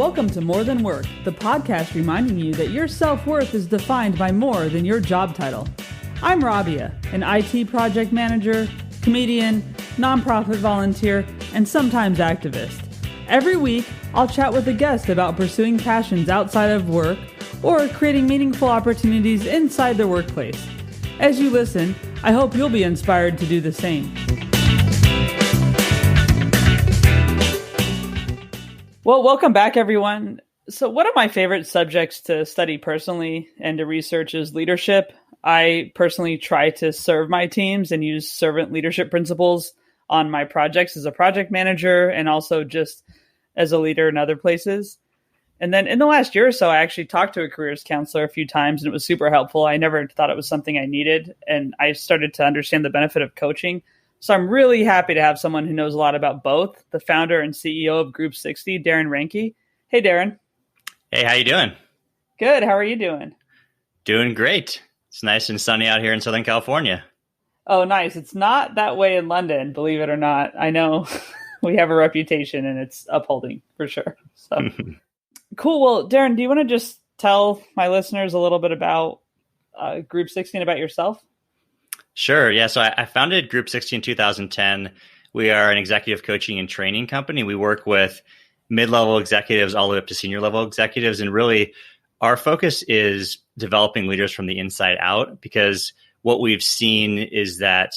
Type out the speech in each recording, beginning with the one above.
Welcome to More Than Work, the podcast reminding you that your self-worth is defined by more than your job title. I'm Rabia, an IT project manager, comedian, nonprofit volunteer, and sometimes activist. Every week, I'll chat with a guest about pursuing passions outside of work or creating meaningful opportunities inside the workplace. As you listen, I hope you'll be inspired to do the same. Well, welcome back, everyone. So one of my favorite subjects to study personally and to research is leadership. I personally try to serve my teams and use servant leadership principles on my projects as a project manager and also just as a leader in other places. And then in the last year or so, I actually talked to a careers counselor a few times and it was super helpful. I never thought it was something I needed, and I started to understand the benefit of coaching. So I'm really happy to have someone who knows a lot about both, the founder and CEO of Group 60, Darren Reinke. Hey, Darren. Hey, how you doing? Good. How are you doing? Doing great. It's nice and sunny out here in Southern California. Oh, nice. It's not that way in London, believe it or not. I know we have a reputation and it's upholding for sure. So cool. Well, Darren, do you want to just tell my listeners a little bit about Group 60 and about yourself? Sure. Yeah. So I founded Group 60 in 2010. We are an executive coaching and training company. We work with mid-level executives all the way up to senior level executives. And really, our focus is developing leaders from the inside out, because what we've seen is that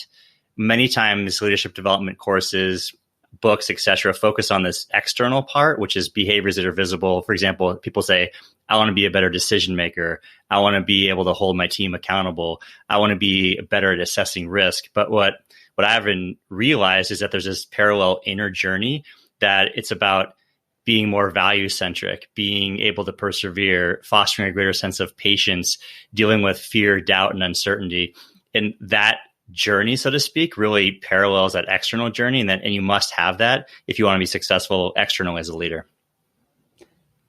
many times leadership development courses, books, et cetera, focus on this external part, which is behaviors that are visible. For example, people say, I want to be a better decision maker. I want to be able to hold my team accountable. I want to be better at assessing risk. But what I haven't realized is that there's this parallel inner journey, that it's about being more value centric, being able to persevere, fostering a greater sense of patience, dealing with fear, doubt, and uncertainty. And that journey, so to speak, really parallels that external journey. And you must have that if you want to be successful externally as a leader.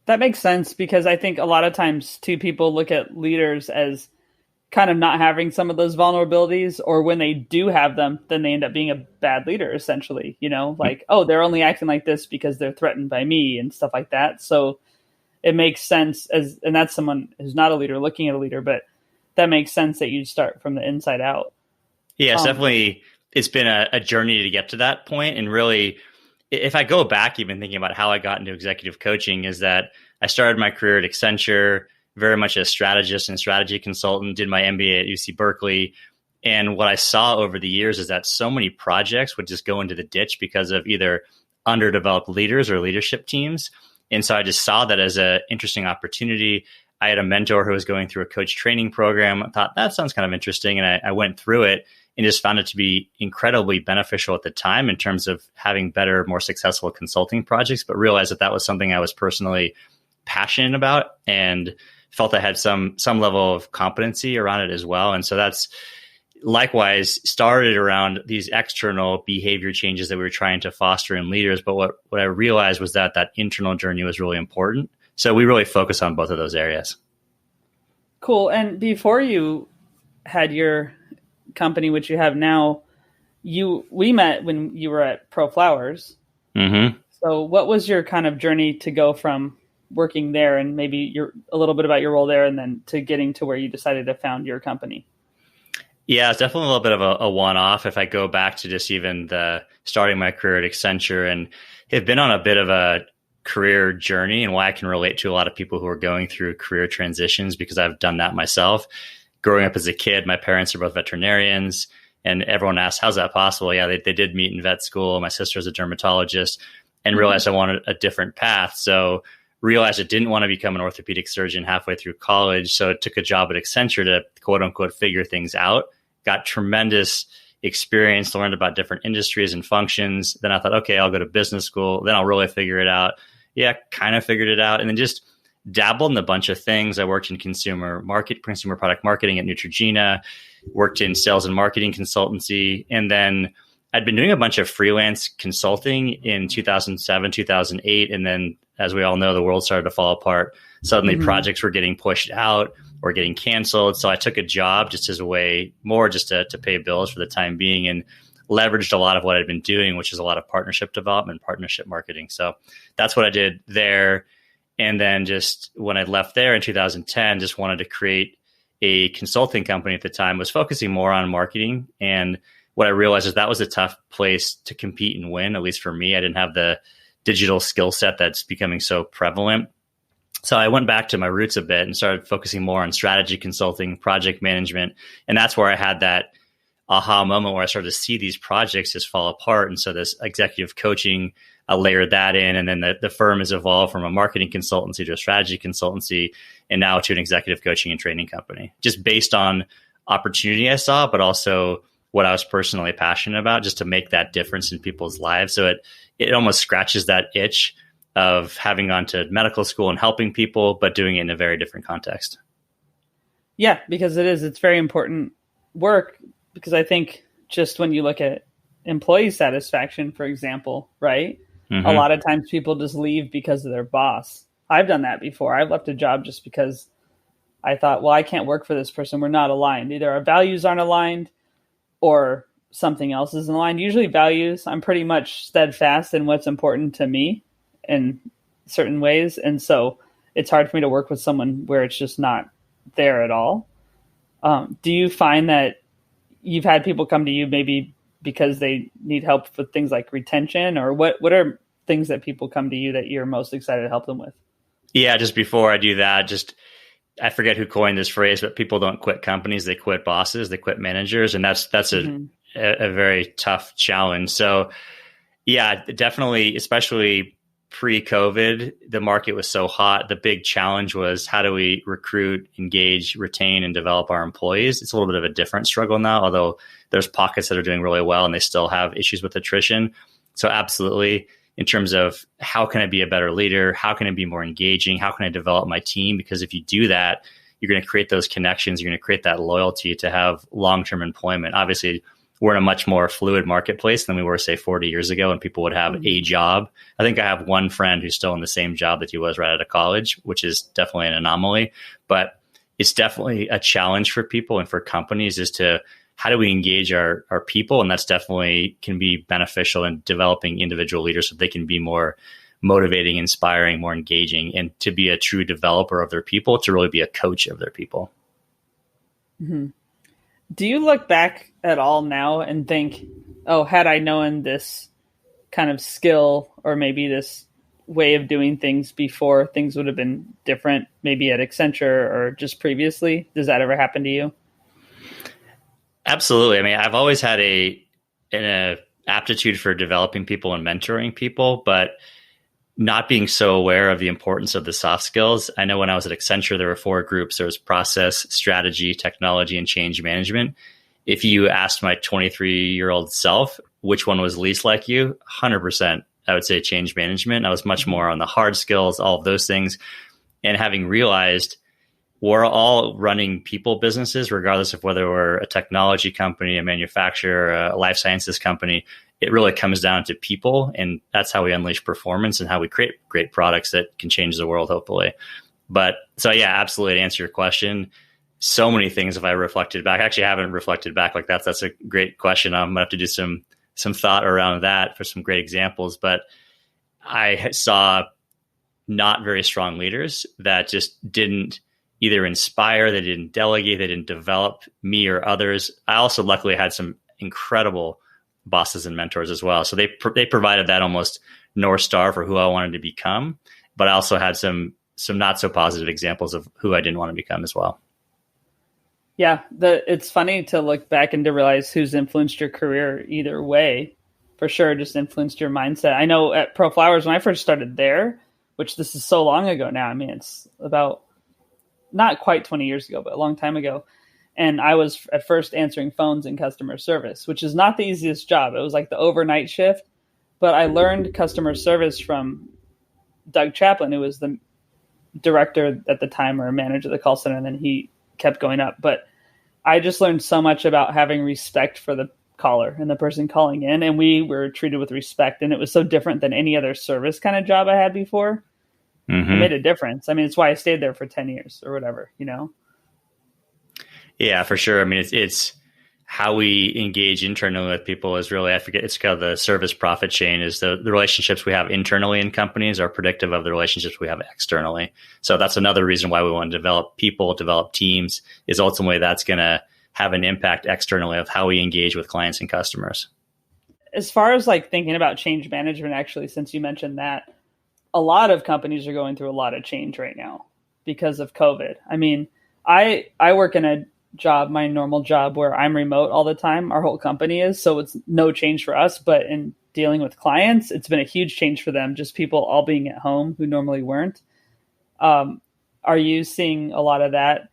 That makes sense, because I think a lot of times too, people look at leaders as kind of not having some of those vulnerabilities, or when they do have them, then they end up being a bad leader, essentially, like, oh, they're only acting like this because they're threatened by me and stuff like that. So it makes sense and that's someone who's not a leader looking at a leader, but that makes sense that you start from the inside out. Yeah, definitely. It's been a journey to get to that point. And really, if I go back, even thinking about how I got into executive coaching, is that I started my career at Accenture, very much a strategist and strategy consultant, did my MBA at UC Berkeley. And what I saw over the years is that so many projects would just go into the ditch because of either underdeveloped leaders or leadership teams. And so I just saw that as an interesting opportunity. I had a mentor who was going through a coach training program. I thought that sounds kind of interesting. And I went through it and just found it to be incredibly beneficial at the time in terms of having better, more successful consulting projects, but realized that was something I was personally passionate about and felt I had some level of competency around it as well. And so that's likewise started around these external behavior changes that we were trying to foster in leaders. But what I realized was that internal journey was really important. So we really focus on both of those areas. Cool. And before you had your company, which you have now, we met when you were at Pro Flowers. Mm-hmm. So what was your kind of journey to go from working there, and maybe a little bit about your role there, and then to getting to where you decided to found your company? Yeah, it's definitely a little bit of a one-off. If I go back to just even the starting my career at Accenture, and have been on a bit of a career journey, and why I can relate to a lot of people who are going through career transitions, because I've done that myself. Growing up as a kid, my parents are both veterinarians, and everyone asks, how's that possible? Yeah, they did meet in vet school. My sister's a dermatologist, and realized I wanted a different path. So realized I didn't want to become an orthopedic surgeon halfway through college. So I took a job at Accenture to quote unquote figure things out. Got tremendous experience, learned about different industries and functions. Then I thought, okay, I'll go to business school. Then I'll really figure it out. Yeah, kind of figured it out. And then just dabbled in a bunch of things. I worked in consumer product marketing at Neutrogena, worked in sales and marketing consultancy. And then I'd been doing a bunch of freelance consulting in 2007, 2008. And then, as we all know, the world started to fall apart. Suddenly projects were getting pushed out or getting canceled. So I took a job just as a way more just to pay bills for the time being, and leveraged a lot of what I'd been doing, which is a lot of partnership development, partnership marketing. So that's what I did there. And then just when I left there in 2010, just wanted to create a consulting company at the time, was focusing more on marketing. And what I realized is that was a tough place to compete and win, at least for me. I didn't have the digital skill set that's becoming so prevalent. So I went back to my roots a bit and started focusing more on strategy consulting, project management. And that's where I had that aha moment where I started to see these projects just fall apart. And so this executive coaching, I layered that in. And then the firm has evolved from a marketing consultancy to a strategy consultancy, and now to an executive coaching and training company, just based on opportunity I saw, but also what I was personally passionate about, just to make that difference in people's lives. So it almost scratches that itch of having gone to medical school and helping people, but doing it in a very different context. Yeah, because it's very important work, because I think just when you look at employee satisfaction, for example, right? Mm-hmm. A lot of times people just leave because of their boss. I've done that before. I've left a job just because I thought, well, I can't work for this person. We're not aligned. Either our values aren't aligned or something else isn't aligned. Usually values, I'm pretty much steadfast in what's important to me in certain ways. And so it's hard for me to work with someone where it's just not there at all. Do you find that you've had people come to you maybe because they need help with things like retention, or what are things that people come to you that you're most excited to help them with? Yeah, just before I do that, I forget who coined this phrase, but people don't quit companies, they quit bosses, they quit managers. And that's mm-hmm. a very tough challenge. So yeah, definitely, especially pre-COVID, the market was so hot. The big challenge was, how do we recruit, engage, retain, and develop our employees? It's a little bit of a different struggle now, although there's pockets that are doing really well and they still have issues with attrition. So absolutely, in terms of how can I be a better leader? How can I be more engaging? How can I develop my team? Because if you do that, you're going to create those connections. You're going to create that loyalty to have long-term employment. Obviously, we're in a much more fluid marketplace than we were, say, 40 years ago, when people would have mm-hmm. a job. I think I have one friend who's still in the same job that he was right out of college, which is definitely an anomaly. But it's definitely a challenge for people and for companies, is to, how do we engage our people? And that's definitely can be beneficial in developing individual leaders so they can be more motivating, inspiring, more engaging, and to be a true developer of their people, to really be a coach of their people. Mm-hmm. Do you look back at all now and think, oh, had I known this kind of skill, or maybe this way of doing things before, things would have been different, maybe at Accenture or just previously? Does that ever happen to you? Absolutely. I mean, I've always had an aptitude for developing people and mentoring people, but not being so aware of the importance of the soft skills. I know when I was at Accenture, there were 4 groups. There was process, strategy, technology, and change management. If you asked my 23-year-old self which one was least like you, 100%, I would say change management. I was much more on the hard skills, all of those things. And having realized we're all running people businesses, regardless of whether we're a technology company, a manufacturer, a life sciences company, it really comes down to people. And that's how we unleash performance and how we create great products that can change the world, hopefully. But so, yeah, absolutely. To answer your question, so many things, if I reflected back, actually I haven't reflected back like that. That's a great question. I'm going to have to do some thought around that for some great examples. But I saw not very strong leaders that just didn't either inspire, they didn't delegate, they didn't develop me or others. I also luckily had some incredible bosses and mentors as well. So they provided that almost North Star for who I wanted to become, but I also had some not so positive examples of who I didn't want to become as well. Yeah, it's funny to look back and to realize who's influenced your career either way. For sure, just influenced your mindset. I know at Pro Flowers, when I first started there, which this is so long ago now, I mean, it's about not quite 20 years ago, but a long time ago. And I was at first answering phones in customer service, which is not the easiest job. It was like the overnight shift. But I learned customer service from Doug Chaplin, who was the director at the time, or manager of the call center, and then he kept going up. But I just learned so much about having respect for the caller and the person calling in. And we were treated with respect. And it was so different than any other service kind of job I had before. Mm-hmm. It made a difference. I mean, it's why I stayed there for 10 years or whatever, you know? Yeah, for sure. I mean, it's how we engage internally with people is really, I forget, it's called the service profit chain, is the relationships we have internally in companies are predictive of the relationships we have externally. So that's another reason why we want to develop people, develop teams, is ultimately that's going to have an impact externally of how we engage with clients and customers. As far as like thinking about change management, actually, since you mentioned that, a lot of companies are going through a lot of change right now because of COVID. I mean, I work in a job, my normal job, where I'm remote all the time. Our whole company is, so it's no change for us. But in dealing with clients, it's been a huge change for them. Just people all being at home who normally weren't. Are you seeing a lot of that,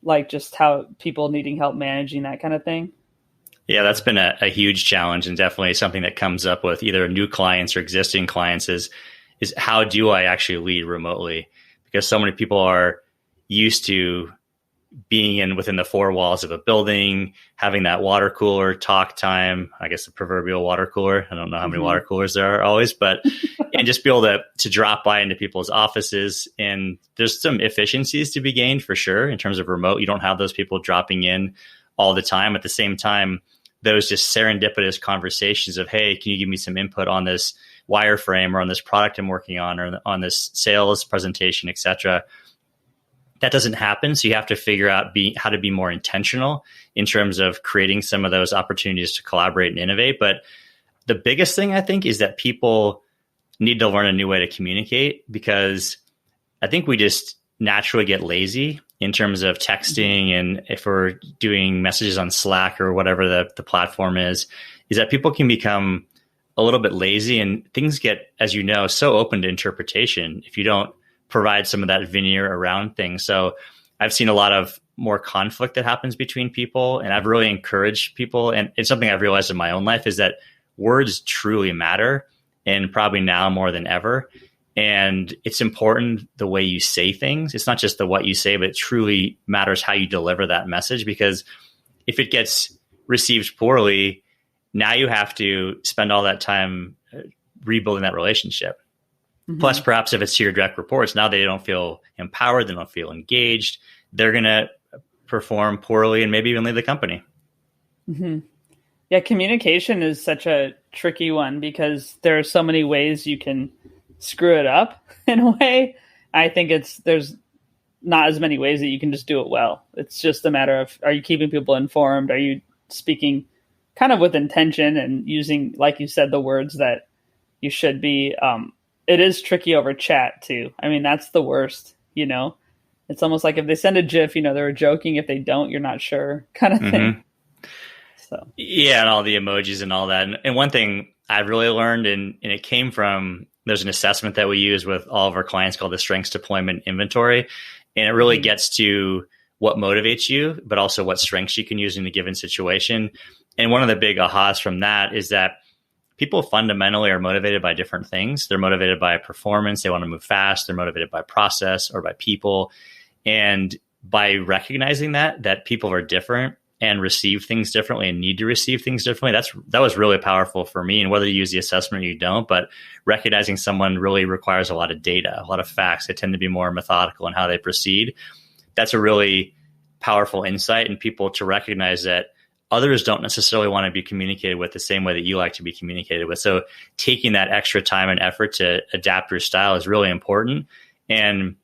like just how people needing help managing that kind of thing? Yeah, that's been a huge challenge, and definitely something that comes up with either new clients or existing clients is how do I actually lead remotely? Because so many people are used to being within the four walls of a building, having that water cooler talk time, I guess the proverbial water cooler. I don't know how many water coolers there are always, but and just be able to drop by into people's offices. And there's some efficiencies to be gained for sure in terms of remote. You don't have those people dropping in all the time. At the same time, those just serendipitous conversations of, hey, can you give me some input on this wireframe or on this product I'm working on or on this sales presentation, et cetera. That doesn't happen. So you have to figure out how to be more intentional in terms of creating some of those opportunities to collaborate and innovate. But the biggest thing I think is that people need to learn a new way to communicate, because I think we just naturally get lazy in terms of texting. And if we're doing messages on Slack or whatever the platform is that people can become a little bit lazy, and things get, as you know, so open to interpretation if you don't provide some of that veneer around things. So I've seen a lot of more conflict that happens between people, and I've really encouraged people. And it's something I've realized in my own life is that words truly matter, and probably now more than ever. And it's important the way you say things. It's not just the what you say, but it truly matters how you deliver that message, because if it gets received poorly, now you have to spend all that time rebuilding that relationship. Mm-hmm. Plus, perhaps if it's to your direct reports, now they don't feel empowered, they don't feel engaged, they're going to perform poorly and maybe even leave the company. Mm-hmm. Yeah, communication is such a tricky one because there are so many ways you can screw it up in a way. I think there's not as many ways that you can just do it well. It's just a matter of, are you keeping people informed? Are you speaking kind of with intention and using, like you said, the words that you should be? It is tricky over chat too. I mean, that's the worst, it's almost like if they send a GIF, they were joking. If they don't, you're not sure, kind of thing. So yeah. And all the emojis and all that. And one thing I've really learned, and it came from, there's an assessment that we use with all of our clients called the Strengths Deployment Inventory. And it really gets to what motivates you, but also what strengths you can use in a given situation. And one of the big ahas from that is that people fundamentally are motivated by different things. They're motivated by performance. They want to move fast. They're motivated by process or by people. And by recognizing that people are different and receive things differently and need to receive things differently, that was really powerful for me. And whether you use the assessment or you don't, but recognizing someone really requires a lot of data, a lot of facts. They tend to be more methodical in how they proceed. That's a really powerful insight in people to recognize that others don't necessarily want to be communicated with the same way that you like to be communicated with. So taking that extra time and effort to adapt your style is really important. And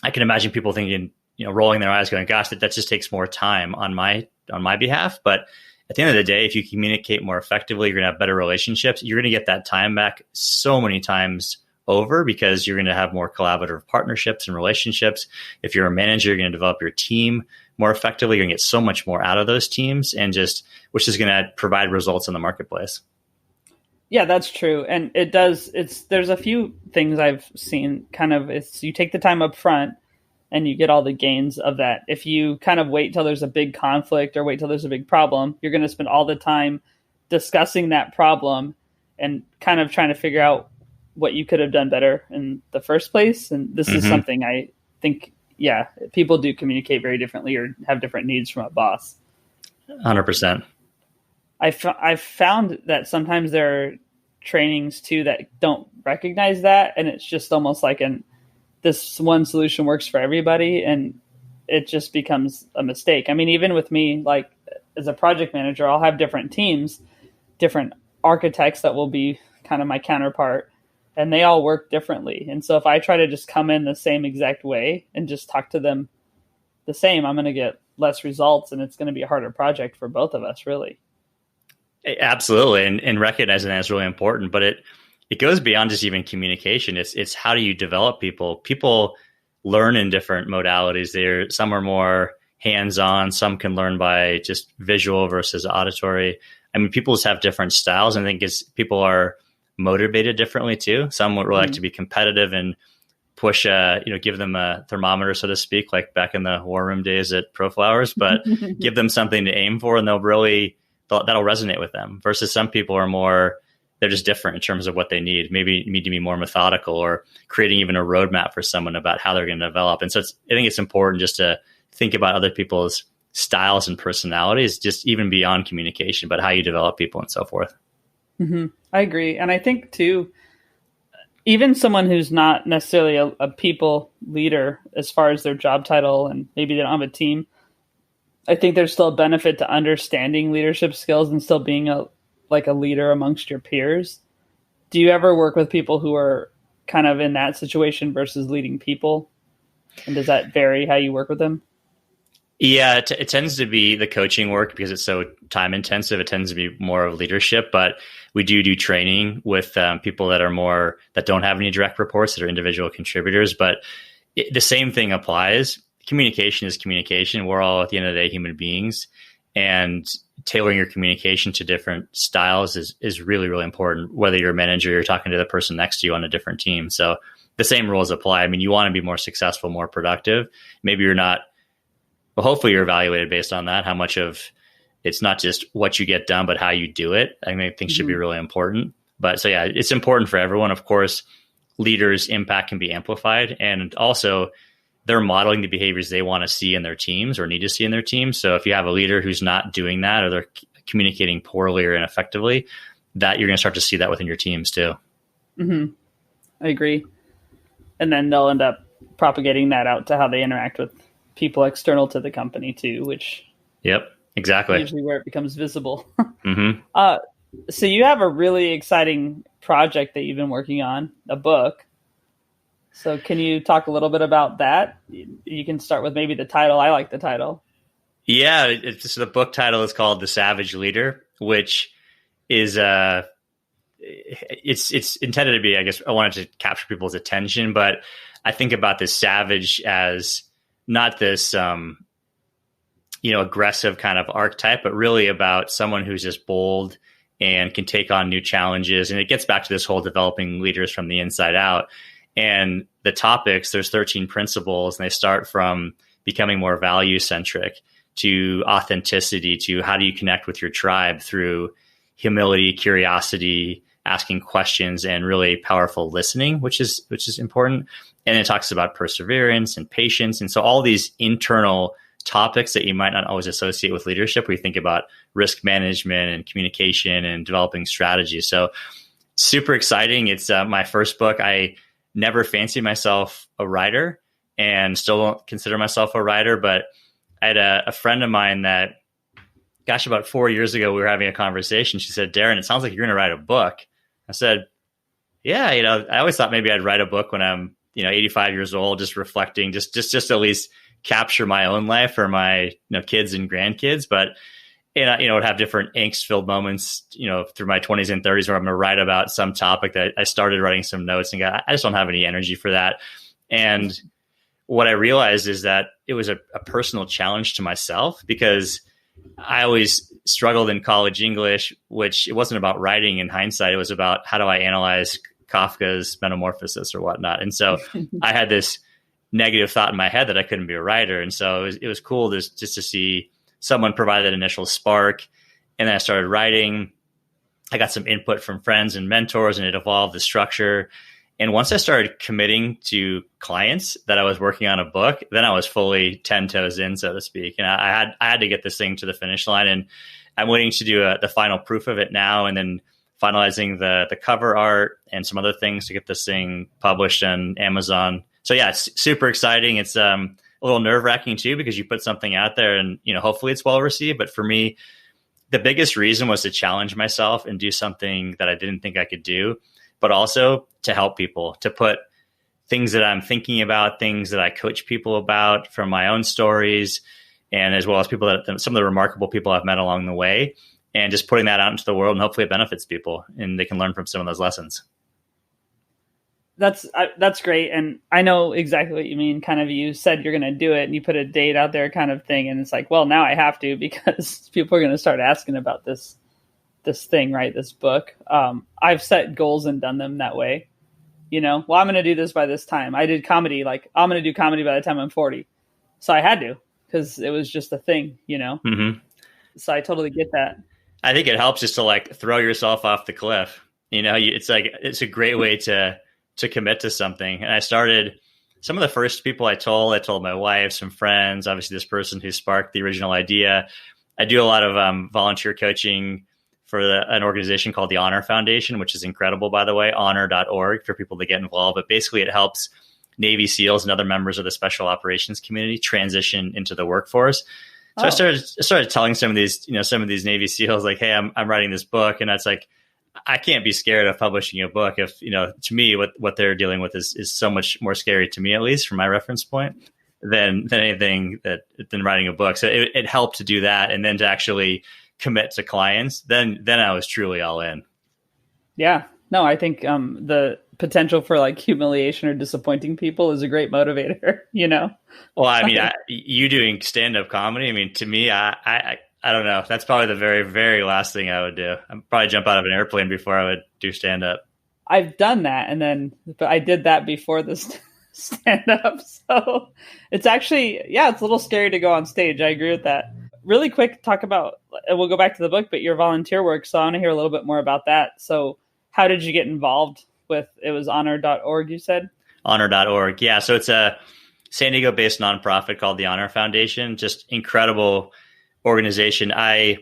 I can imagine people thinking, rolling their eyes going, gosh, that just takes more time on my behalf. But at the end of the day, if you communicate more effectively, you're going to have better relationships. You're going to get that time back so many times over, because you're going to have more collaborative partnerships and relationships. If you're a manager, you're going to develop your team more effectively. You're going to get so much more out of those teams, and which is going to provide results in the marketplace. Yeah, that's true. And there's a few things I've seen you take the time up front and you get all the gains of that. If you kind of wait till there's a big conflict or wait till there's a big problem, you're going to spend all the time discussing that problem and kind of trying to figure out what you could have done better in the first place. And this is something I think, people do communicate very differently or have different needs from a boss. 100%. I've found that sometimes there are trainings too that don't recognize that. And it's just almost like this one solution works for everybody, and it just becomes a mistake. I mean, even with me, like as a project manager, I'll have different teams, different architects that will be kind of my counterpart, and they all work differently. And so if I try to just come in the same exact way and just talk to them the same, I'm going to get less results, and it's going to be a harder project for both of us, really. Absolutely. And recognizing that is really important, but it goes beyond just even communication. It's how do you develop people? People learn in different modalities. Some are more hands-on, some can learn by just visual versus auditory. I mean, people just have different styles. And I think people are motivated differently too. Some would like to be competitive and push, give them a thermometer, so to speak, like back in the war room days at ProFlowers, but give them something to aim for, and that'll resonate with them. Versus some people are more, they're just different in terms of what they need. Maybe you need to be more methodical, or creating even a roadmap for someone about how they're going to develop. And so I think it's important just to think about other people's styles and personalities, just even beyond communication, but how you develop people and so forth. Mm-hmm. I agree. And I think too, even someone who's not necessarily a people leader as far as their job title, and maybe they don't have a team, I think there's still a benefit to understanding leadership skills and still being a leader amongst your peers. Do you ever work with people who are kind of in that situation versus leading people? And does that vary how you work with them? Yeah, it tends to be the coaching work because it's so time intensive. It tends to be more of leadership, but we do training with people that don't have any direct reports, that are individual contributors. But the same thing applies. Communication is communication. We're all, at the end of the day, human beings, and tailoring your communication to different styles is really, really important. Whether you're a manager, you're talking to the person next to you on a different team. So the same rules apply. I mean, you want to be more successful, more productive. Maybe you're not. Well, hopefully you're evaluated based on that. How much of it's not just what you get done, but how you do it. I mean, I think should be really important. But so yeah, it's important for everyone. Of course, leaders' impact can be amplified, and also they're modeling the behaviors they want to see in their teams or need to see in their teams. So if you have a leader who's not doing that, or they're communicating poorly or ineffectively, that you're going to start to see that within your teams too. Mm-hmm. I agree. And then they'll end up propagating that out to how they interact with people external to the company too, which exactly usually where it becomes visible. So you have a really exciting project that you've been working on, a book. So can you talk a little bit about that? You can start with maybe the title. I like the title. Yeah, the book title is called The Savage Leader, which is it's intended to be, I guess I wanted to capture people's attention, but I think about this savage as not this, aggressive kind of archetype, but really about someone who's just bold and can take on new challenges. And it gets back to this whole developing leaders from the inside out. And the topics, there's 13 principles, and they start from becoming more value centric to authenticity, to how do you connect with your tribe through humility, curiosity, asking questions, and really powerful listening, which is important. And it talks about perseverance and patience. And so all these internal topics that you might not always associate with leadership, we think about risk management and communication and developing strategies. So super exciting. It's my first book. I never fancied myself a writer and still don't consider myself a writer, but I had a friend of mine that, about 4 years ago, we were having a conversation. She said, "Darren, it sounds like you're going to write a book." I said, "Yeah, I always thought maybe I'd write a book when I'm, 85 years old, just reflecting, just at least capture my own life for my, kids and grandkids." But, would have different angst-filled moments, through my 20s and 30s where I'm going to write about some topic that I started writing some notes and I just don't have any energy for that. And what I realized is that it was a personal challenge to myself, because I always struggled in college English, which it wasn't about writing in hindsight. It was about how do I analyze Kafka's Metamorphosis or whatnot. And so I had this negative thought in my head that I couldn't be a writer. And so it was cool just to see someone provide that initial spark. And then I started writing. I got some input from friends and mentors, and it evolved the structure. And once I started committing to clients that I was working on a book, then I was fully 10 toes in, so to speak. And I had to get this thing to the finish line. And I'm waiting to do the final proof of it now, and then finalizing the cover art and some other things to get this thing published on Amazon. So yeah, it's super exciting. It's a little nerve wracking too, because you put something out there and, hopefully it's well received. But for me, the biggest reason was to challenge myself and do something that I didn't think I could do, but also to help people, to put things that I'm thinking about, things that I coach people about from my own stories, and as well as some of the remarkable people I've met along the way, and just putting that out into the world, and hopefully it benefits people and they can learn from some of those lessons. That's great. And I know exactly what you mean. Kind of, you said you're going to do it and you put a date out there kind of thing. And it's like, well, now I have to, because people are going to start asking about this thing, right? This book. I've set goals and done them that way. Well, I'm going to do this by this time. I did comedy. Like, I'm going to do comedy by the time I'm 40. So I had to, because it was just a thing, Mm-hmm. So I totally get that. I think it helps just to like throw yourself off the cliff. It's a great way to commit to something. And I started, some of the first people I told my wife, some friends, obviously this person who sparked the original idea. I do a lot of volunteer coaching for an organization called the Honor Foundation, which is incredible, by the way, honor.org, for people to get involved. But basically it helps Navy SEALs and other members of the special operations community transition into the workforce. So I started telling some of these Navy SEALs, like, hey, I'm writing this book. And that's like, I can't be scared of publishing a book if, to me, what they're dealing with is so much more scary, to me, at least from my reference point, than anything than writing a book. So it helped to do that. And then to actually commit to clients, then I was truly all in. Yeah, no, I think the potential for like humiliation or disappointing people is a great motivator, Well, I mean, you doing stand-up comedy, I mean, to me, I don't know. That's probably the very, very last thing I would do. I'd probably jump out of an airplane before I would do stand-up. I've done that. But I did that before the stand-up. So it's actually, it's a little scary to go on stage. I agree with that. Really quick, talk about, we'll go back to the book, but your volunteer work. So I want to hear a little bit more about that. So how did you get involved with, it was honor.org, you said? Honor.org. Yeah. So it's a San Diego-based nonprofit called the Honor Foundation. Just incredible organization. I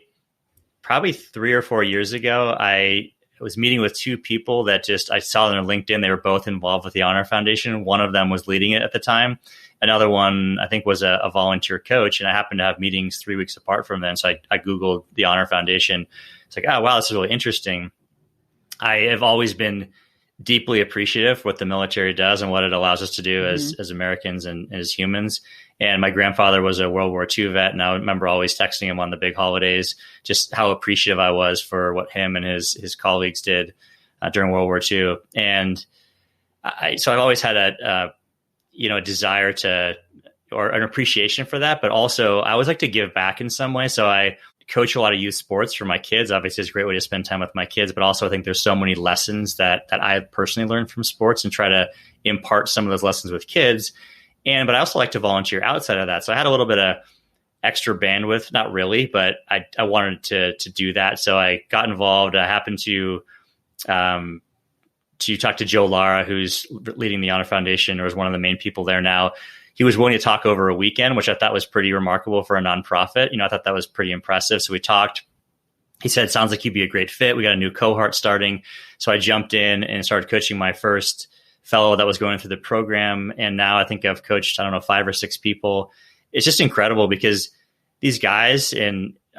probably 3 or 4 years ago, I was meeting with two people that I saw on their LinkedIn. They were both involved with the Honor Foundation. One of them was leading it at the time. Another one, I think, was a volunteer coach. And I happened to have meetings 3 weeks apart from them. So I Googled the Honor Foundation. It's like, oh, wow, this is really interesting. I have always been deeply appreciative what the military does and what it allows us to do as Americans and as humans. And my grandfather was a World War II vet, and I remember always texting him on the big holidays, just how appreciative I was for what him and his colleagues did during World War II. And so I've always had a desire or an appreciation for that, but also I always like to give back in some way. So I coach a lot of youth sports for my kids. Obviously, it's a great way to spend time with my kids, but also I think there's so many lessons that I personally learned from sports and try to impart some of those lessons with kids. But I also like to volunteer outside of that. So I had a little bit of extra bandwidth, not really, but I wanted to do that. So I got involved. I happened to talk to Joe Lara, who's leading the Honor Foundation, or is one of the main people there now. He was willing to talk over a weekend, which I thought was pretty remarkable for a nonprofit. I thought that was pretty impressive. So we talked. He said, sounds like you'd be a great fit. We got a new cohort starting. So I jumped in and started coaching my first fellow that was going through the program. And now I think I've coached, 5 or 6 people. It's just incredible because these guys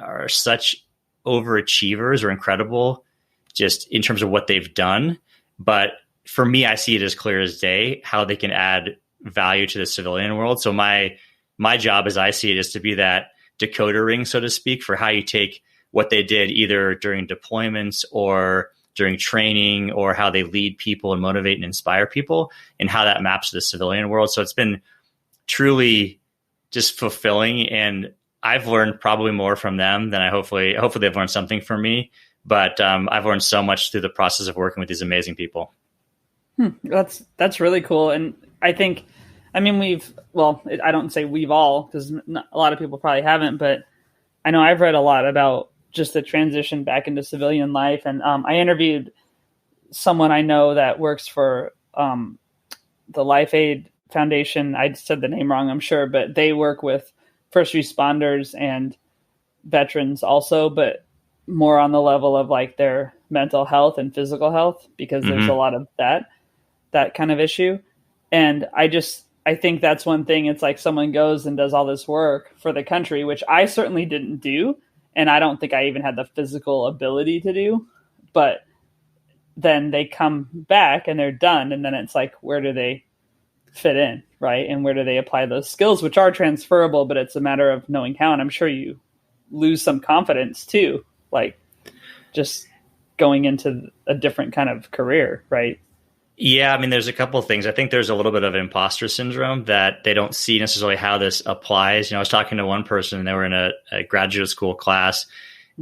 are such overachievers, or incredible just in terms of what they've done. But for me, I see it as clear as day how they can add value to the civilian world. So my job, as I see it, is to be that decoder ring, so to speak, for how you take what they did either during deployments or during training, or how they lead people and motivate and inspire people, and how that maps to the civilian world. So it's been truly just fulfilling. And I've learned probably more from them than hopefully they've learned something from me. But I've learned so much through the process of working with these amazing people. That's really cool. And I think, I don't say we've all, because a lot of people probably haven't, but I know I've read a lot about just the transition back into civilian life. And I interviewed someone I know that works for the Life Aid Foundation. I said the name wrong, I'm sure, but they work with first responders and veterans also, but more on the level of like their mental health and physical health, because there's a lot of that kind of issue. And I think that's one thing. It's like someone goes and does all this work for the country, which I certainly didn't do. And I don't think I even had the physical ability to do. But then they come back and they're done. And then it's like, where do they fit in, right? And where do they apply those skills, which are transferable, but it's a matter of knowing how. And I'm sure you lose some confidence too, like just going into a different kind of career, right? Yeah, I mean, there's a couple of things. I think there's a little bit of imposter syndrome that they don't see necessarily how this applies. You know, I was talking to one person and they were in a graduate school class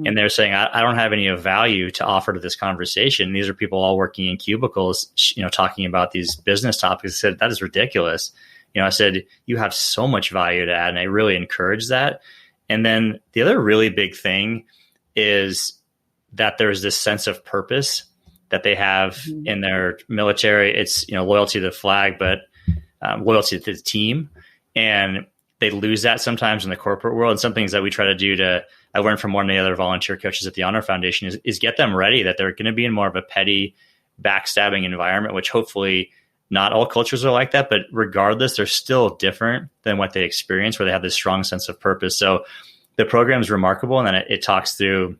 and they're saying, I don't have any of value to offer to this conversation. These are people all working in cubicles, you know, talking about these business topics. I said, that is ridiculous. You know, I said, you have so much value to add. And I really encourage that. And then the other really big thing is that there's this sense of purpose that they have in their military. It's, you know, loyalty to the flag, but loyalty to the team. And they lose that sometimes in the corporate world. And some things that we try to do I learned from one of the other volunteer coaches at the Honor Foundation is get them ready that they're going to be in more of a petty, backstabbing environment, which hopefully not all cultures are like that. But regardless, they're still different than what they experience, where they have this strong sense of purpose. So the program is remarkable. And then it talks through,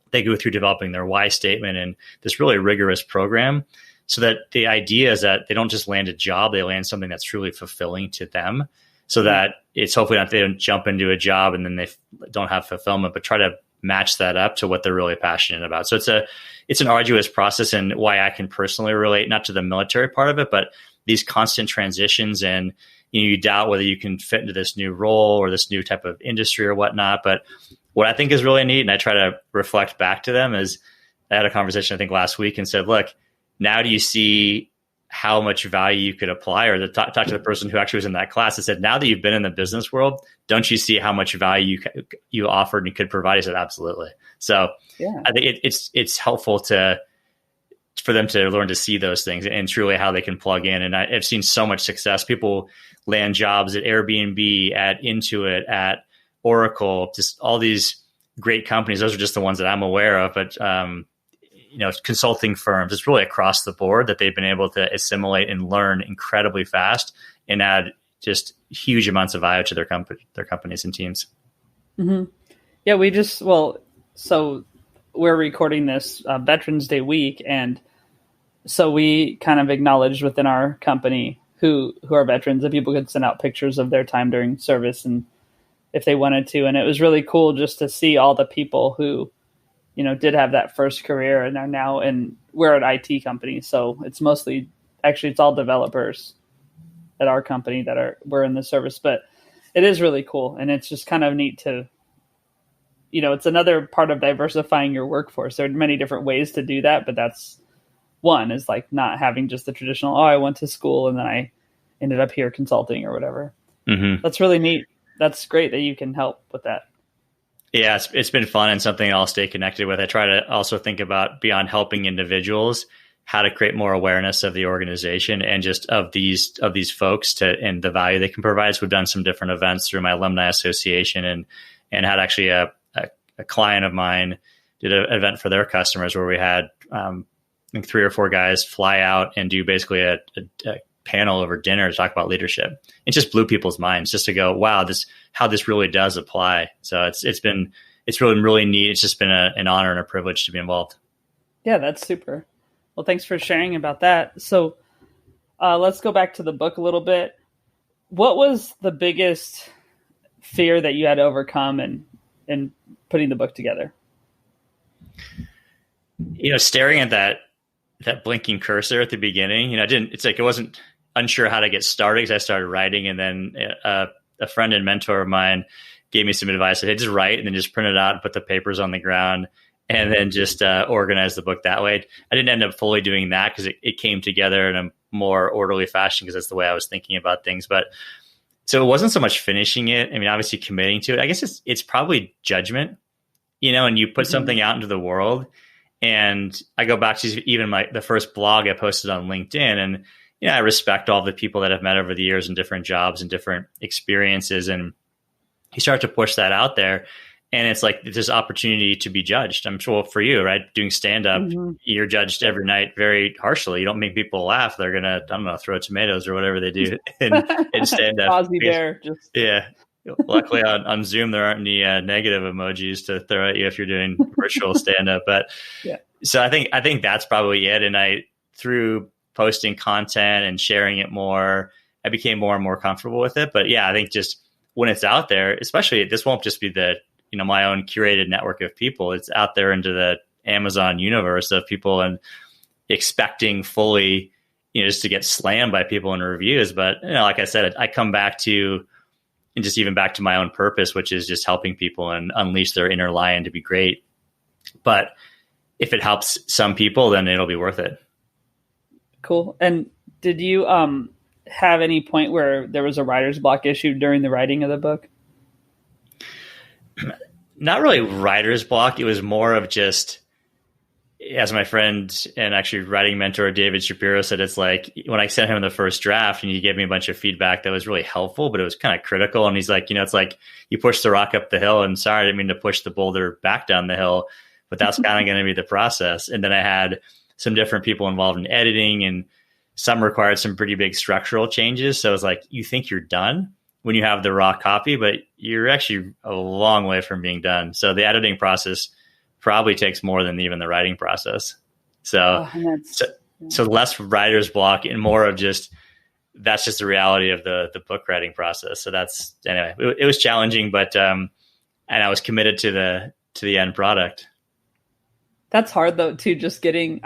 they go through developing their why statement and this really rigorous program, so that the idea is that they don't just land a job, they land something that's truly fulfilling to them, so that it's hopefully not they don't jump into a job and then they don't have fulfillment, but try to match that up to what they're really passionate about. So it's an arduous process, and why I can personally relate, not to the military part of it, but these constant transitions, and you doubt whether you can fit into this new role or this new type of industry or whatnot. But what I think is really neat, and I try to reflect back to them, is I had a conversation, I think last week, and said, look, now do you see how much value you could apply? Or talk to the person who actually was in that class and said, now that you've been in the business world, don't you see how much value you offered and could provide? I said, absolutely. So yeah. I think it's helpful for them to learn to see those things and truly how they can plug in. And I've seen so much success. People land jobs at Airbnb, at Intuit, at Oracle, just all these great companies. Those are just the ones that I'm aware of, but consulting firms, it's really across the board that they've been able to assimilate and learn incredibly fast and add just huge amounts of value to their companies and teams. Mm-hmm. Yeah, so we're recording this Veterans Day week, and so we kind of acknowledged within our company who are veterans, that people could send out pictures of their time during service and if they wanted to. And it was really cool just to see all the people who, did have that first career and are now we're an IT company. So it's it's all developers at our company we're in the service, but it is really cool. And it's just kind of neat to, it's another part of diversifying your workforce. There are many different ways to do that, but that's one, is like not having just the traditional, I went to school and then I ended up here consulting or whatever. Mm-hmm. That's really neat. That's great that you can help with that. Yeah, it's been fun and something I'll stay connected with. I try to also think about, beyond helping individuals, how to create more awareness of the organization and just of these folks and the value they can provide. So we've done some different events through my alumni association and had actually a client of mine did an event for their customers where we had I think 3 or 4 guys fly out and do basically a panel over dinner to talk about leadership. It just blew people's minds just to go, wow, how this really does apply. So it's really, really neat. It's just been an honor and a privilege to be involved. Yeah, that's super. Well, thanks for sharing about that. So let's go back to the book a little bit. What was the biggest fear that you had to overcome in putting the book together? Staring at that blinking cursor at the beginning, I wasn't unsure how to get started because I started writing, and then a friend and mentor of mine gave me some advice. Said, hey, just write and then just print it out and put the papers on the ground and then just organize the book that way. I didn't end up fully doing that because it came together in a more orderly fashion because that's the way I was thinking about things. But so it wasn't so much finishing it. I mean, obviously committing to it. I guess it's probably judgment, and you put something out into the world. And I go back to even the first blog I posted on LinkedIn, and I respect all the people that I've met over the years in different jobs and different experiences. And you start to push that out there. And it's like this opportunity to be judged. I'm sure for you, right? Doing stand up, you're judged every night very harshly. You don't make people laugh. They're going to, I don't know, throw tomatoes or whatever they do in stand up. Ozzy Bear. Yeah. Luckily on Zoom, there aren't any negative emojis to throw at you if you're doing virtual stand up. But so I think that's probably it. And through posting content and sharing it more, I became more and more comfortable with it. But yeah, I think just when it's out there, especially this won't just be my own curated network of people. It's out there into the Amazon universe of people and expecting fully, just to get slammed by people in reviews. But, like I said, I come back to, and just even back to my own purpose, which is just helping people and unleash their inner lion to be great. But if it helps some people, then it'll be worth it. Cool. And did you have any point where there was a writer's block issue during the writing of the book? Not really writer's block. It was more of just, as my friend and actually writing mentor David Shapiro said, it's like when I sent him the first draft and he gave me a bunch of feedback that was really helpful, but it was kind of critical. And he's like, it's like you push the rock up the hill, and sorry, I didn't mean to push the boulder back down the hill, but that's kind of going to be the process. And then I had some different people involved in editing, and some required some pretty big structural changes. So it was like, you think you're done when you have the raw copy, but you're actually a long way from being done. So the editing process probably takes more than even the writing process. So less writer's block and more of just, that's just the reality of the book writing process. So anyway, it was challenging, but, and I was committed to the end product. That's hard though, too. Just getting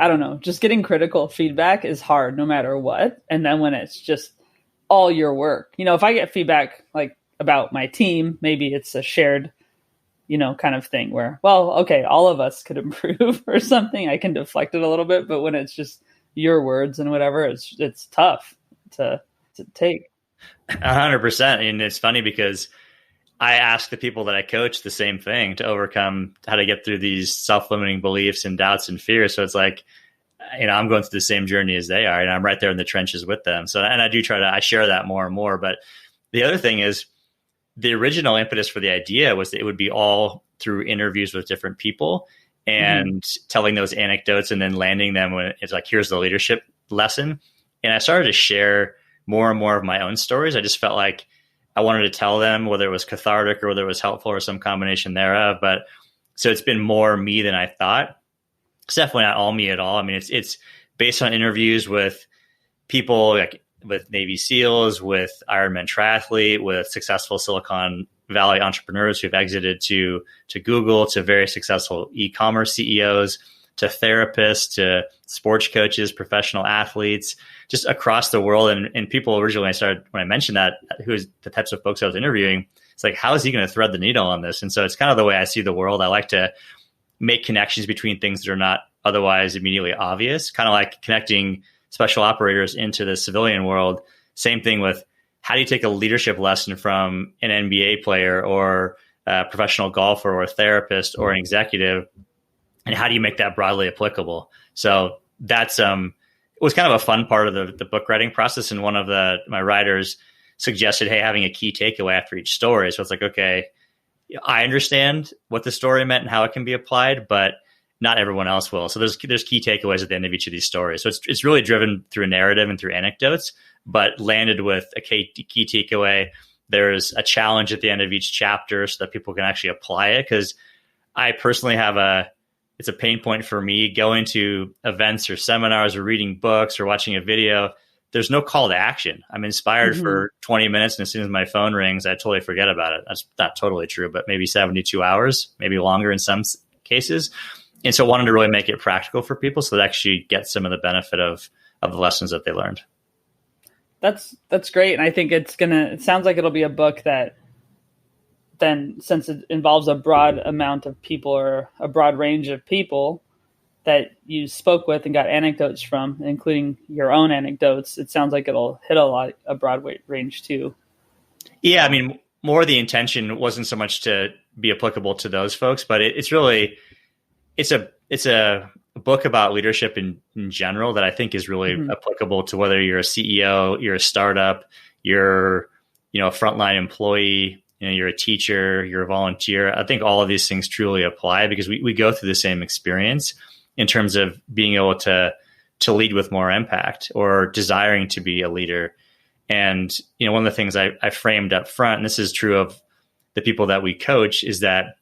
critical feedback is hard no matter what. And then when it's just all your work, if I get feedback like about my team, maybe it's a shared, kind of thing where, well, okay, all of us could improve or something. I can deflect it a little bit, but when it's just your words and whatever, it's tough to take. 100%. And it's funny because I ask the people that I coach the same thing to overcome how to get through these self-limiting beliefs and doubts and fears. So it's like, I'm going through the same journey as they are, and I'm right there in the trenches with them. So, and I share that more and more. But the other thing is, the original impetus for the idea was that it would be all through interviews with different people and telling those anecdotes and then landing them when it's like, here's the leadership lesson. And I started to share more and more of my own stories. I just felt like I wanted to tell them, whether it was cathartic or whether it was helpful or some combination thereof. But so it's been more me than I thought. It's definitely not all me at all. I mean, it's based on interviews with people like with Navy SEALs, with Ironman triathlete, with successful Silicon Valley entrepreneurs who've exited to Google, to very successful e-commerce CEOs, to therapists, to sports coaches, professional athletes, just across the world. And people originally, when I mentioned that, who is the types of folks I was interviewing, it's like, how is he going to thread the needle on this? And so it's kind of the way I see the world. I like to make connections between things that are not otherwise immediately obvious, kind of like connecting special operators into the civilian world. Same thing with, how do you take a leadership lesson from an NBA player or a professional golfer or a therapist or an executive, and how do you make that broadly applicable? So that's it was kind of a fun part of the book writing process. And one of my writers suggested, hey, having a key takeaway after each story. So it's like, okay, I understand what the story meant and how it can be applied, but not everyone else will. So there's key takeaways at the end of each of these stories. So it's really driven through a narrative and through anecdotes, but landed with a key takeaway. There's a challenge at the end of each chapter so that people can actually apply it. Because I personally it's a pain point for me going to events or seminars or reading books or watching a video. There's no call to action. I'm inspired for 20 minutes, and as soon as my phone rings, I totally forget about it. That's not totally true, but maybe 72 hours, maybe longer in some cases. And so I wanted to really make it practical for people so they actually get some of the benefit of the lessons that they learned. That's great. And I think it sounds like it'll be a book that then, since it involves a broad amount of people or a broad range of people that you spoke with and got anecdotes from, including your own anecdotes, it sounds like it'll hit a broad range too. Yeah. I mean, more the intention wasn't so much to be applicable to those folks, but it's a book about leadership in general that I think is really applicable to whether you're a CEO, you're a startup, you're, a frontline employee, you're a teacher, you're a volunteer. I think all of these things truly apply because we go through the same experience in terms of being able to lead with more impact or desiring to be a leader. And, one of the things I framed up front, and this is true of the people that we coach, is that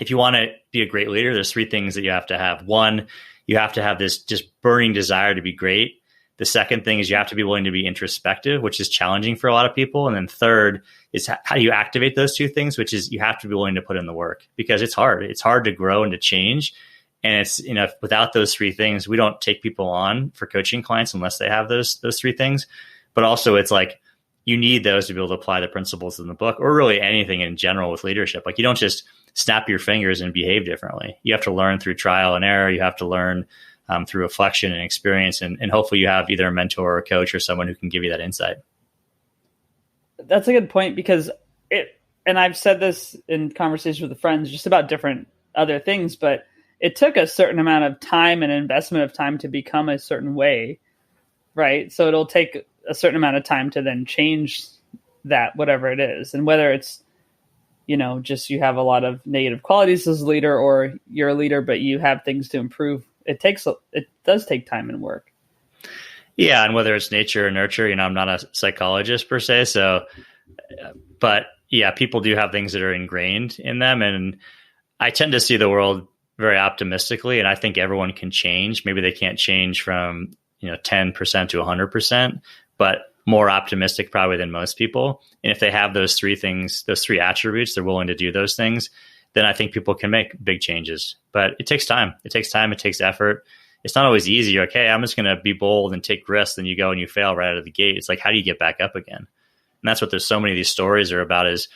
if you want to be a great leader, there's three things that you have to have. One, you have to have this just burning desire to be great. The second thing is you have to be willing to be introspective, which is challenging for a lot of people. And then third is how do you activate those two things, which is you have to be willing to put in the work because it's hard. It's hard to grow and to change. And it's, without those three things, we don't take people on for coaching clients unless they have those three things. But also it's like, you need those to be able to apply the principles in the book or really anything in general with leadership. Like you don't just snap your fingers and behave differently. You have to learn through trial and error. You have to learn through reflection and experience. And hopefully you have either a mentor or a coach or someone who can give you that insight. That's a good point because and I've said this in conversations with friends just about different other things, but it took a certain amount of time and investment of time to become a certain way, right? So it'll take a certain amount of time to then change that, whatever it is. And whether it's, just you have a lot of negative qualities as a leader or you're a leader, but you have things to improve, it does take time and work. Yeah. And whether it's nature or nurture, I'm not a psychologist per se. So, but yeah, people do have things that are ingrained in them. And I tend to see the world very optimistically. And I think everyone can change. Maybe they can't change from, 10% to 100%, but more optimistic probably than most people. And if they have those three things, those three attributes, they're willing to do those things, then I think people can make big changes. But it takes time. It takes time. It takes effort. It's not always easy. You're like, hey, I'm just going to be bold and take risks. Then you go and you fail right out of the gate. It's like, how do you get back up again? And that's what there's so many of these stories are about is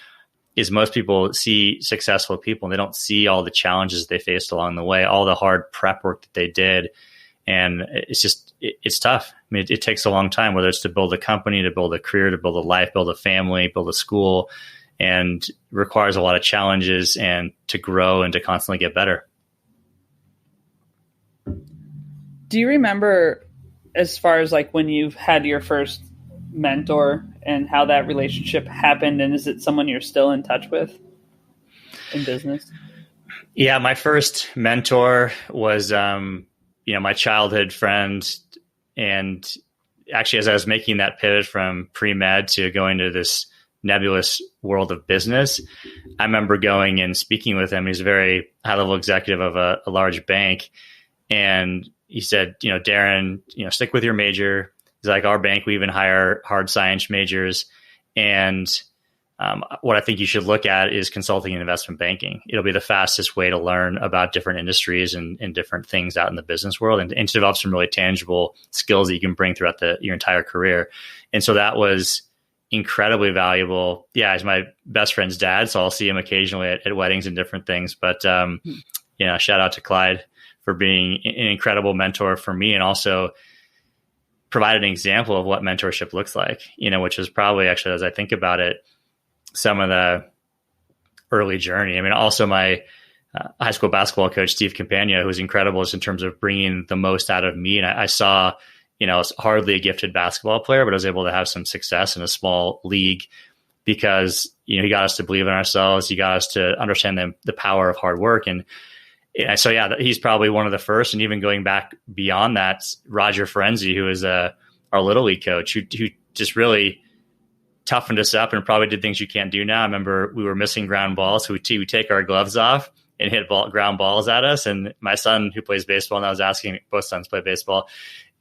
most people see successful people and they don't see all the challenges they faced along the way, all the hard prep work that they did. And it's tough. I mean, it takes a long time, whether it's to build a company, to build a career, to build a life, build a family, build a school, and requires a lot of challenges and to grow and to constantly get better. Do you remember as far as like when you've had your first mentor and how that relationship happened? And is it someone you're still in touch with in business? Yeah, my first mentor was, my childhood friend. And actually, as I was making that pivot from pre-med to going to this nebulous world of business, I remember going and speaking with him. He's a very high-level executive of a large bank. And he said, Darren, stick with your major. He's like, our bank, we even hire hard science majors. And what I think you should look at is consulting and investment banking. It'll be the fastest way to learn about different industries and different things out in the business world and to develop some really tangible skills that you can bring throughout your entire career. And so that was incredibly valuable. Yeah, he's my best friend's dad, so I'll see him occasionally at weddings and different things. But, shout out to Clyde for being an incredible mentor for me and also provided an example of what mentorship looks like, which was probably actually, as I think about it, some of the early journey. I mean, also my high school basketball coach, Steve Campagna, who was incredible just in terms of bringing the most out of me. And I saw, I was hardly a gifted basketball player, but I was able to have some success in a small league because, he got us to believe in ourselves. He got us to understand the power of hard work. And so, yeah, he's probably one of the first. And even going back beyond that, Roger Ferenzi, who is our Little League coach, who just really toughened us up and probably did things you can't do now. I remember we were missing ground balls, so we take our gloves off and hit ground balls at us. And my son, who plays baseball, and I was asking, both sons play baseball,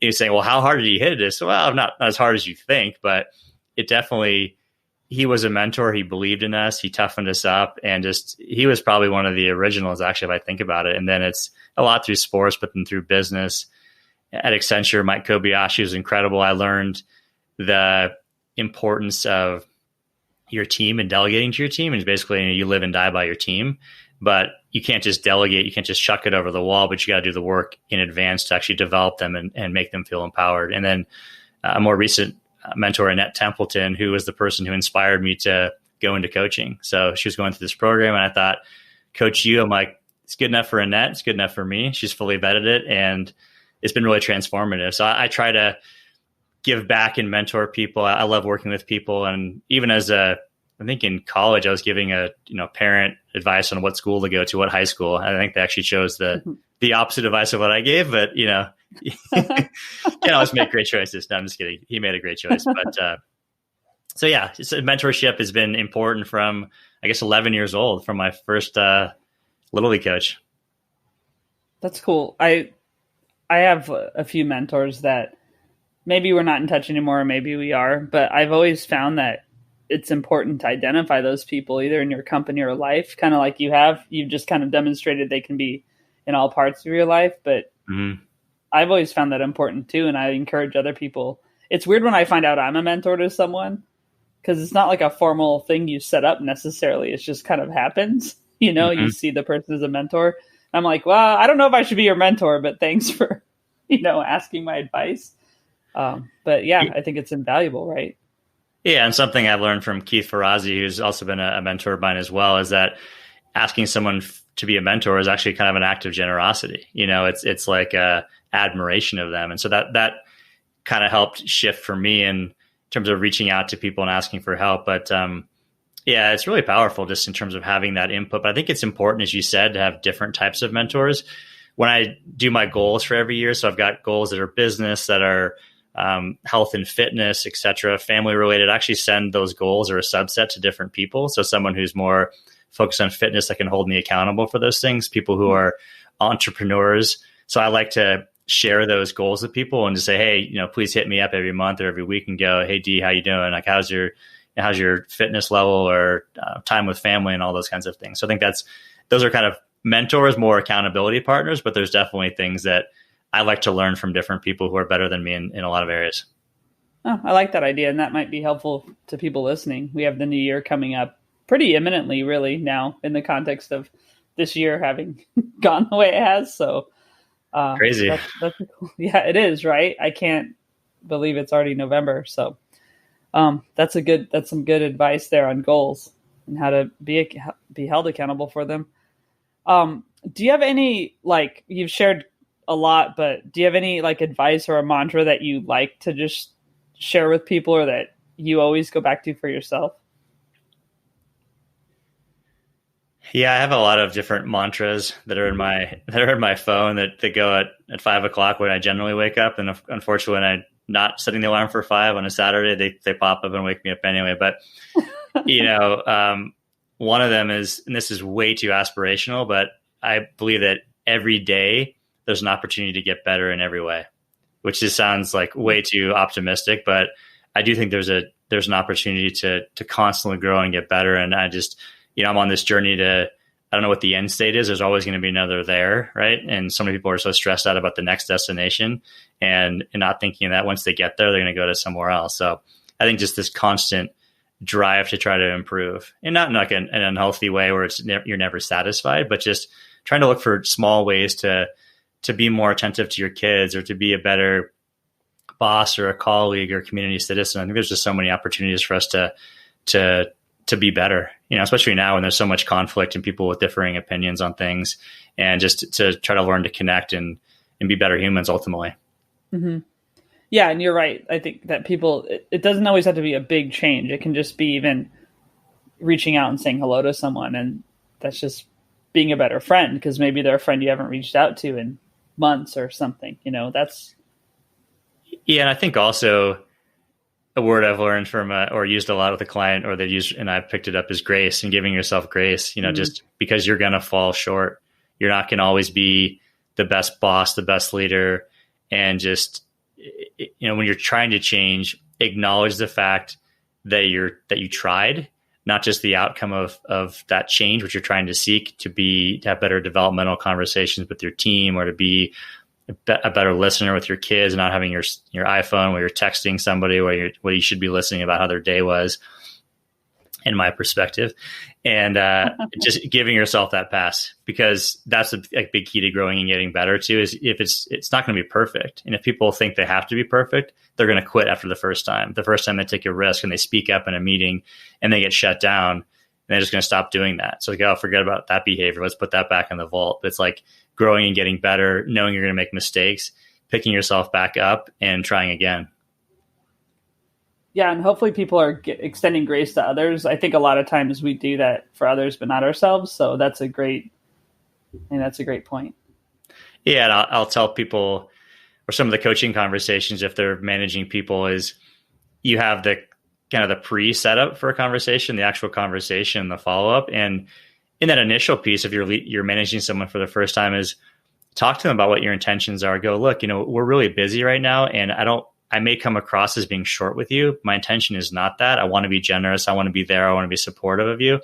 he was saying, well, how hard did he hit it? So, well, not as hard as you think, but it definitely, he was a mentor. He believed in us. He toughened us up, and he was probably one of the originals, actually, if I think about it. And then it's a lot through sports, but then through business. At Accenture, Mike Kobayashi was incredible. I learned the importance of your team and delegating to your team. And basically, you live and die by your team, but you can't just delegate. You can't just chuck it over the wall, but you got to do the work in advance to actually develop them and make them feel empowered. And then a more recent mentor, Annette Templeton, who was the person who inspired me to go into coaching. So she was going through this program and I thought, Coach you, I'm like, it's good enough for Annette. It's good enough for me. She's fully vetted it. And it's been really transformative. So I try to give back and mentor people. I love working with people. And even as a I think in college I was giving a parent advice on what school to go to, what high school. I think they actually chose the opposite advice of what I gave, but you can't always make great choices. No, I'm just kidding. He made a great choice, but so yeah, mentorship has been important from, I guess, 11 years old, from my first Little League coach. That's cool. I have a few mentors that maybe we're not in touch anymore, or maybe we are, but I've always found that it's important to identify those people either in your company or life, kind of like you've just kind of demonstrated they can be in all parts of your life. But I've always found that important too. And I encourage other people. It's weird when I find out I'm a mentor to someone, because it's not like a formal thing you set up necessarily. It's just kind of happens, you see the person as a mentor. I'm like, well, I don't know if I should be your mentor, but thanks for, asking my advice. But yeah, I think it's invaluable, right? Yeah. And something I've learned from Keith Ferrazzi, who's also been a mentor of mine as well, is that asking someone to be a mentor is actually kind of an act of generosity. It's like admiration of them. And so that kind of helped shift for me in terms of reaching out to people and asking for help. But yeah, it's really powerful just in terms of having that input. But I think it's important, as you said, to have different types of mentors. When I do my goals for every year, so I've got goals that are business, that are health and fitness, et cetera, family related, I actually send those goals or a subset to different people. So someone who's more focused on fitness that can hold me accountable for those things, people who are entrepreneurs. So I like to share those goals with people and to say, hey, please hit me up every month or every week and go, hey, D, how you doing? Like, how's your fitness level or time with family and all those kinds of things. So I think those are kind of mentors, more accountability partners, but there's definitely things that I like to learn from different people who are better than me in a lot of areas. Oh, I like that idea. And that might be helpful to people listening. We have the new year coming up pretty imminently, really, now, in the context of this year having gone the way it has. So crazy. That's cool. Yeah, it is, right? I can't believe it's already November. So that's some good advice there on goals and how to be held accountable for them. Do you have any, you've shared a lot, but do you have any advice or a mantra that you like to just share with people, or that you always go back to for yourself? Yeah, I have a lot of different mantras that are in my phone that go at 5:00 when I generally wake up. And unfortunately, when I'm not setting the alarm for 5 on a Saturday, they pop up and wake me up anyway. But, one of them is, and this is way too aspirational, but I believe that every day there's an opportunity to get better in every way, which just sounds like way too optimistic, but I do think there's an opportunity to constantly grow and get better. And I just, I'm on this journey I don't know what the end state is. There's always going to be another there, right? And so many people are so stressed out about the next destination and not thinking that once they get there, they're going to go to somewhere else. So I think just this constant drive to try to improve, and not in like an unhealthy way where you're never satisfied, but just trying to look for small ways to be more attentive to your kids or to be a better boss or a colleague or community citizen. I think there's just so many opportunities for us to be better, especially now when there's so much conflict and people with differing opinions on things, and just to try to learn to connect and be better humans ultimately. Mm-hmm. Yeah. And you're right. I think that it doesn't always have to be a big change. It can just be even reaching out and saying hello to someone. And that's just being a better friend, because maybe they're a friend you haven't reached out to in months or something, that's. Yeah. And I think also a word I've learned from or used a lot with a client, or they use, and I've picked it up, is grace, and giving yourself grace, just because you're going to fall short. You're not going to always be the best boss, the best leader. And just, when you're trying to change, acknowledge the fact that you tried, not just the outcome of that change, which you're trying to seek, to have better developmental conversations with your team, or to be a better listener with your kids, and not having your iPhone where you're texting somebody where you should be listening about how their day was, in my perspective, and just giving yourself that pass, because that's a big key to growing and getting better too. Is if it's not going to be perfect, and if people think they have to be perfect, they're going to quit after the first time. The first time they take a risk and they speak up in a meeting and they get shut down, and they're just going to stop doing that. So forget about that behavior. Let's put that back in the vault. It's like growing and getting better, knowing you're going to make mistakes, picking yourself back up and trying again. 100%. 100%. Yeah. And you're right. I think that people, it doesn't always have to be a big change. It can just be even reaching out and saying hello to someone. And not thinking that once they get there, they're going to go to somewhere else. So I think just this constant drive to try to improve, and not in like an unhealthy way where you're never satisfied, but just trying to look for small ways to be more attentive to your kids or to be a better boss or a colleague or community citizen. I think there's just so many opportunities for us to give ourselves Yeah, and hopefully people are extending grace to others. I think a lot of times we do that for others, but not ourselves. So that's a great point. Yeah, and I'll tell people, or some of the coaching conversations, if they're managing people, is you have the kind of the pre-setup for a conversation, the actual conversation, the follow-up. And in that initial piece, if you're managing someone for the first time, is talk to them about what your intentions are. Go, look, we're really busy right now, and I may come across as being short with you. My intention is not that. I want to be generous. I want to be there. I want to be supportive of you.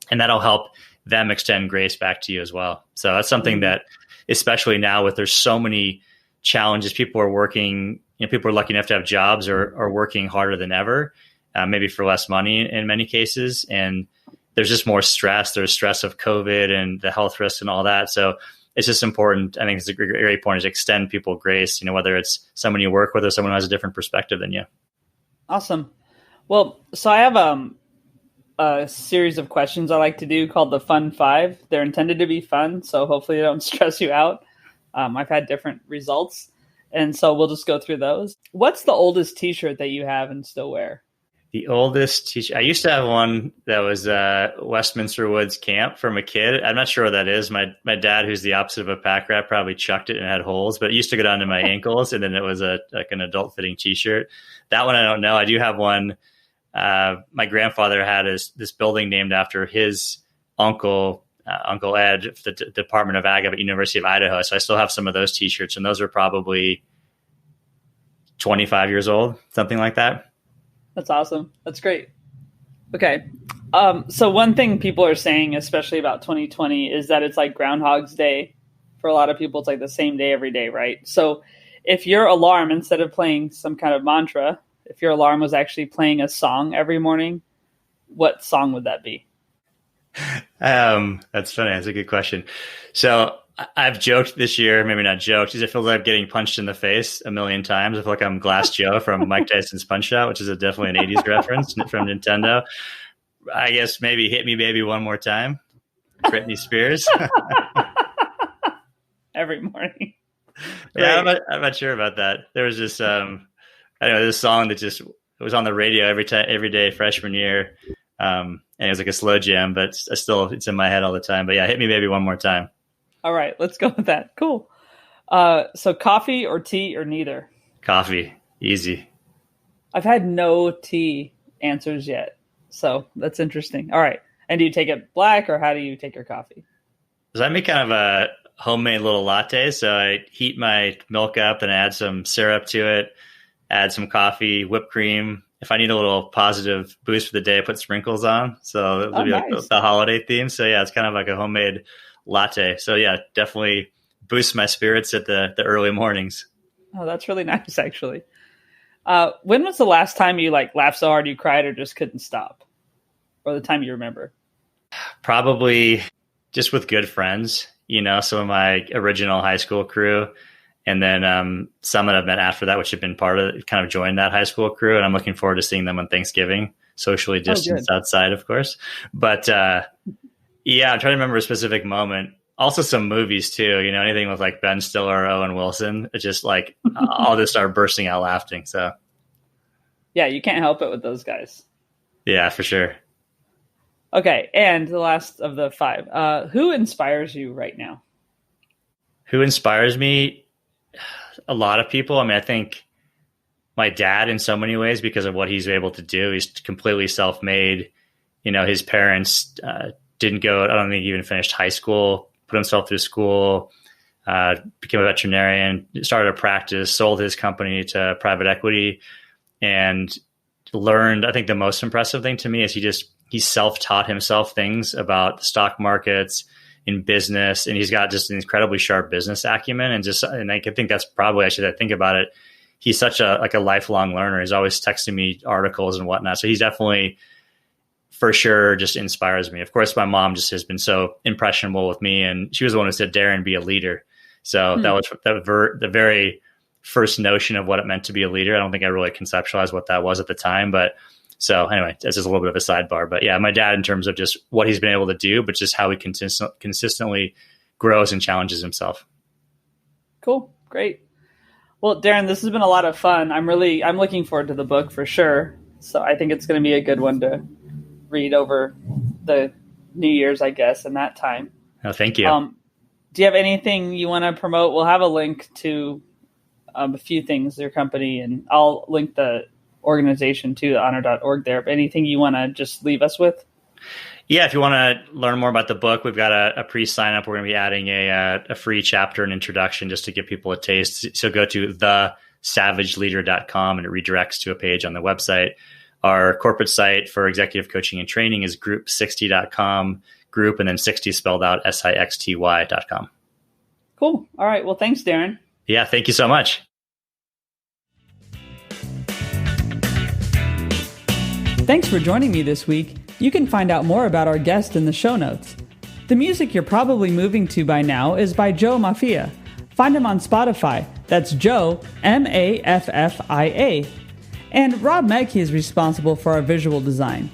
And that'll help them extend grace back to you as well. So that's something that, especially now with there's so many challenges, people are working, people are lucky enough to have jobs or are working harder than ever, maybe for less money in many cases. And there's just more stress. There's stress of COVID and the health risks and all that. So it's just important. I think it's a great point, is extend people grace, whether it's someone you work with or someone who has a different perspective than you. Awesome. Well, so I have a series of questions I like to do called the Fun Five. They're intended to be fun, so hopefully they don't stress you out. I've had different results, and so we'll just go through those. What's the oldest T-shirt that you have and still wear? The oldest T-shirt, I used to have one that was Westminster Woods Camp from a kid. I'm not sure what that is. My dad, who's the opposite of a pack rat, probably chucked it and had holes, but it used to go down to my ankles, and then it was like an adult fitting T-shirt. That one I don't know. I do have one. My grandfather had this building named after his uncle, Uncle Ed, the Department of Ag at University of Idaho. So I still have some of those T-shirts, and those are probably 25 years old, something like that. That's awesome. That's great. Okay. So one thing people are saying, especially about 2020, is that it's like Groundhog's Day. For a lot of people, it's like the same day every day, right? So if your alarm, instead of playing some kind of mantra, if your alarm was actually playing a song every morning, what song would that be? That's funny. That's a good question. So I've joked this year, maybe not joked, is it feels like I'm getting punched in the face a million times. I feel like I'm Glass Joe from Mike Tyson's Punch-Out, which is definitely an 80s reference from Nintendo. I guess maybe Hit Me Baby One More Time, Britney Spears. Every morning. Yeah, I'm not sure about that. There was this, this song that it was on the radio every day freshman year. And it was like a slow jam, but it's in my head all the time. But yeah, Hit Me Baby One More Time. All right, let's go with that. Cool. So coffee or tea or neither? Coffee. Easy. I've had no tea answers yet. So that's interesting. All right. And do you take it black, or how do you take your coffee? So I make kind of a homemade little latte. So I heat my milk up and add some syrup to it, add some coffee, whipped cream. If I need a little positive boost for the day, I put sprinkles on. So it'll be nice. Like the holiday theme. So yeah, it's kind of like a homemade latte. So yeah, definitely boosts my spirits at the early mornings. Oh, that's really nice, actually. When was the last time you laughed so hard you cried or just couldn't stop? Or the time you remember? Probably just with good friends, some of my original high school crew. And then some that I've met after that, which have been kind of joined that high school crew. And I'm looking forward to seeing them on Thanksgiving, socially distanced outside, of course. But yeah, I'm trying to remember a specific moment. Also some movies too, anything with like Ben Stiller or Owen Wilson. It's just like, I'll just start bursting out laughing. So yeah, you can't help it with those guys. Yeah, for sure. Okay. And the last of the five, who inspires you right now? Who inspires me? A lot of people. I mean, I think my dad in so many ways, because of what he's able to do. He's completely self-made. His parents didn't go, I don't think he even finished high school, put himself through school, became a veterinarian, started a practice, sold his company to private equity, and learned, I think the most impressive thing to me is he self-taught himself things about the stock markets, in business, and he's got just an incredibly sharp business acumen. And I think that's probably, actually, I think about it, he's such a lifelong learner. He's always texting me articles and whatnot. So he's definitely, for sure, just inspires me. Of course, my mom just has been so impressionable with me, and she was the one who said, Darren, be a leader. So that was the very first notion of what it meant to be a leader. I don't think I really conceptualized what that was at the time, but so anyway, that's just a little bit of a sidebar. But yeah, my dad, in terms of just what he's been able to do, but just how he consistently grows and challenges himself. Cool. Great. Well, Darren, this has been a lot of fun. I'm looking forward to the book for sure. So I think it's going to be a good one to read over the New Year's, I guess, and that time. Oh, thank you. Do you have anything you want to promote? We'll have a link to a few things, your company, and I'll link the organization to the honor.org there. But anything you want to just leave us with? Yeah, if you want to learn more about the book, we've got a pre-sign up. We're going to be adding a free chapter and introduction just to give people a taste. So go to thesavageleader.com and it redirects to a page on the website. Our corporate site for executive coaching and training is group60.com, group and then 60 spelled out SIXTY.com. Cool. All right. Well, thanks, Darren. Yeah, thank you so much. Thanks for joining me this week. You can find out more about our guest in the show notes. The music you're probably moving to by now is by Joe Mafia. Find him on Spotify. That's Joe, Maffia. And Rob Metke is responsible for our visual design.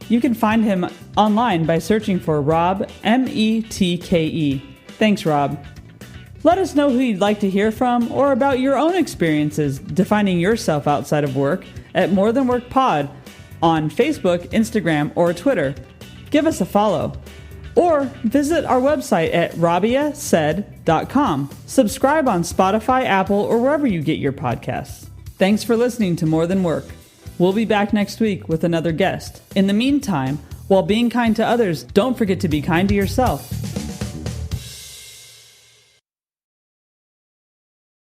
You can find him online by searching for Rob, Metke. Thanks, Rob. Let us know who you'd like to hear from or about your own experiences defining yourself outside of work at More Than Work Pod on Facebook, Instagram, or Twitter. Give us a follow. Or visit our website at rabiasaid.com. Subscribe on Spotify, Apple, or wherever you get your podcasts. Thanks for listening to More Than Work. We'll be back next week with another guest. In the meantime, while being kind to others, don't forget to be kind to yourself.